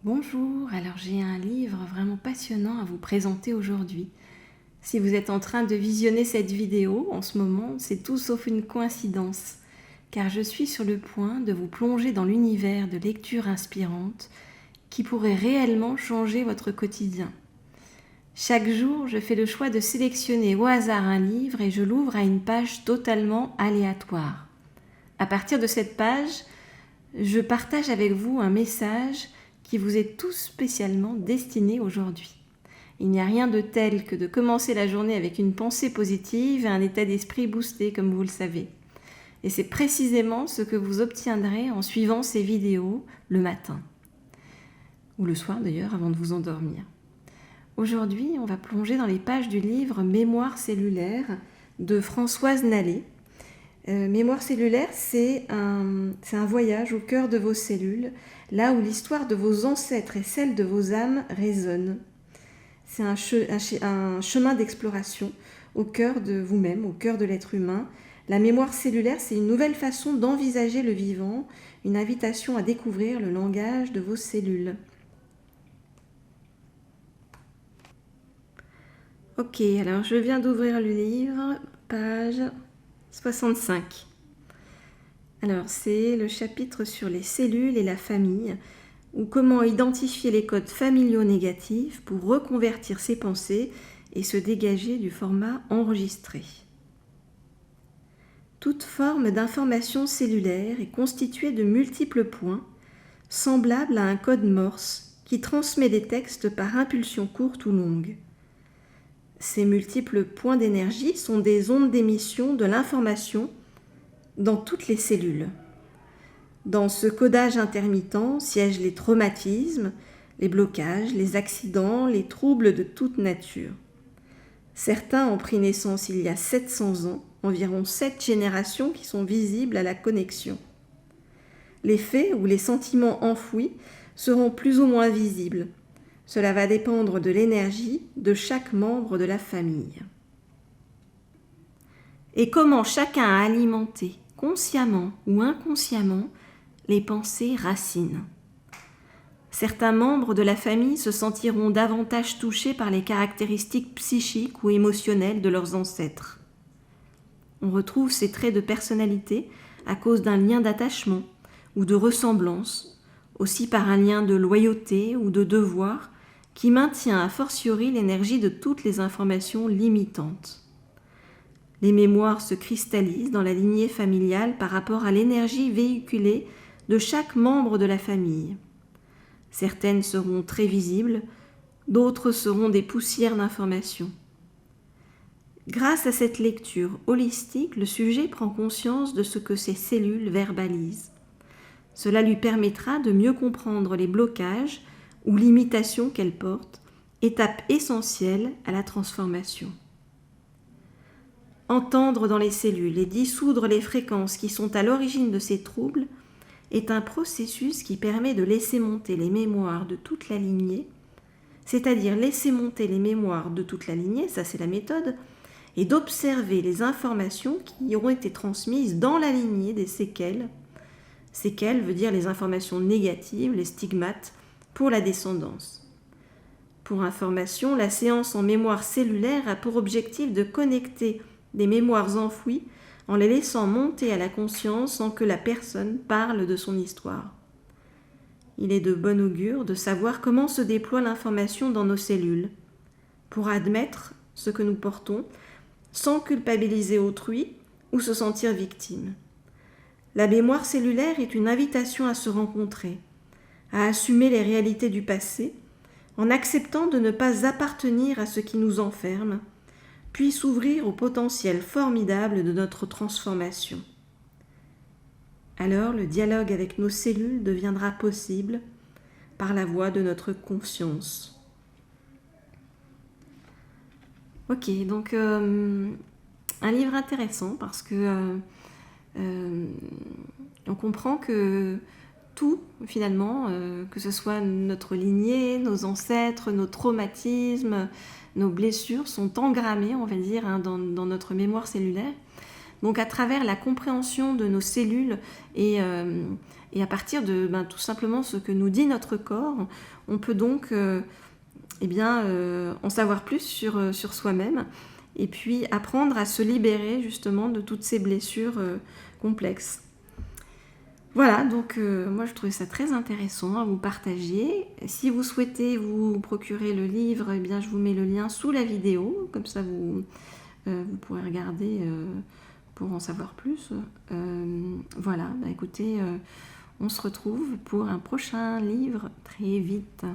Bonjour, alors j'ai un livre vraiment passionnant à vous présenter aujourd'hui. Si vous êtes en train de visionner cette vidéo en ce moment, c'est tout sauf une coïncidence, car je suis sur le point de vous plonger dans l'univers de lectures inspirantes qui pourraient réellement changer votre quotidien. Chaque jour, je fais le choix de sélectionner au hasard un livre et je l'ouvre à une page totalement aléatoire. À partir de cette page, je partage avec vous un message qui vous est tout spécialement destiné aujourd'hui. Il n'y a rien de tel que de commencer la journée avec une pensée positive et un état d'esprit boosté, comme vous le savez. Et c'est précisément ce que vous obtiendrez en suivant ces vidéos le matin. Ou le soir d'ailleurs, avant de vous endormir. Aujourd'hui, on va plonger dans les pages du livre Mémoire cellulaire de Françoise Nallet. Mémoire cellulaire, c'est un voyage au cœur de vos cellules, là où l'histoire de vos ancêtres et celle de vos âmes résonnent. C'est un chemin d'exploration au cœur de vous-même, au cœur de l'être humain. La mémoire cellulaire, c'est une nouvelle façon d'envisager le vivant, une invitation à découvrir le langage de vos cellules. Ok, alors je viens d'ouvrir le livre, page 65. Alors, c'est le chapitre sur les cellules et la famille, ou comment identifier les codes familiaux négatifs pour reconvertir ses pensées et se dégager du format enregistré. Toute forme d'information cellulaire est constituée de multiples points, semblables à un code Morse qui transmet des textes par impulsion courte ou longue. Ces multiples points d'énergie sont des ondes d'émission de l'information dans toutes les cellules. Dans ce codage intermittent siègent les traumatismes, les blocages, les accidents, les troubles de toute nature. Certains ont pris naissance il y a 700 ans, environ 7 générations qui sont visibles à la connexion. Les faits ou les sentiments enfouis seront plus ou moins visibles. Cela va dépendre de l'énergie de chaque membre de la famille. Et comment chacun a alimenté, consciemment ou inconsciemment, les pensées racines. Certains membres de la famille se sentiront davantage touchés par les caractéristiques psychiques ou émotionnelles de leurs ancêtres. On retrouve ces traits de personnalité à cause d'un lien d'attachement ou de ressemblance, aussi par un lien de loyauté ou de devoir qui maintient a fortiori l'énergie de toutes les informations limitantes. Les mémoires se cristallisent dans la lignée familiale par rapport à l'énergie véhiculée de chaque membre de la famille. Certaines seront très visibles, d'autres seront des poussières d'informations. Grâce à cette lecture holistique, le sujet prend conscience de ce que ces cellules verbalisent. Cela lui permettra de mieux comprendre les blocages ou limitations qu'elles portent, étape essentielle à la transformation. Entendre dans les cellules et dissoudre les fréquences qui sont à l'origine de ces troubles est un processus qui permet de laisser monter les mémoires de toute la lignée, c'est-à-dire laisser monter les mémoires de toute la lignée, ça c'est la méthode, et d'observer les informations qui auront été transmises dans la lignée des séquelles. Séquelles veut dire les informations négatives, les stigmates, pour la descendance. Pour information, la séance en mémoire cellulaire a pour objectif de connecter des mémoires enfouies en les laissant monter à la conscience sans que la personne parle de son histoire. Il est de bon augure de savoir comment se déploie l'information dans nos cellules, pour admettre ce que nous portons sans culpabiliser autrui ou se sentir victime. La mémoire cellulaire est une invitation à se rencontrer, à assumer les réalités du passé, en acceptant de ne pas appartenir à ce qui nous enferme, puis s'ouvrir au potentiel formidable de notre transformation. Alors le dialogue avec nos cellules deviendra possible par la voie de notre conscience. Ok, donc un livre intéressant parce que on comprend que tout, finalement, que ce soit notre lignée, nos ancêtres, nos traumatismes, nos blessures sont engrammées, on va dire, dans notre mémoire cellulaire. Donc à travers la compréhension de nos cellules et Et à partir de tout simplement ce que nous dit notre corps, on peut donc en savoir plus sur soi-même et puis apprendre à se libérer justement de toutes ces blessures complexes. Voilà, donc moi je trouvais ça très intéressant à vous partager. Si vous souhaitez vous procurer le livre, eh bien je vous mets le lien sous la vidéo, comme ça vous pourrez regarder pour en savoir plus. Voilà, écoutez, on se retrouve pour un prochain livre très vite.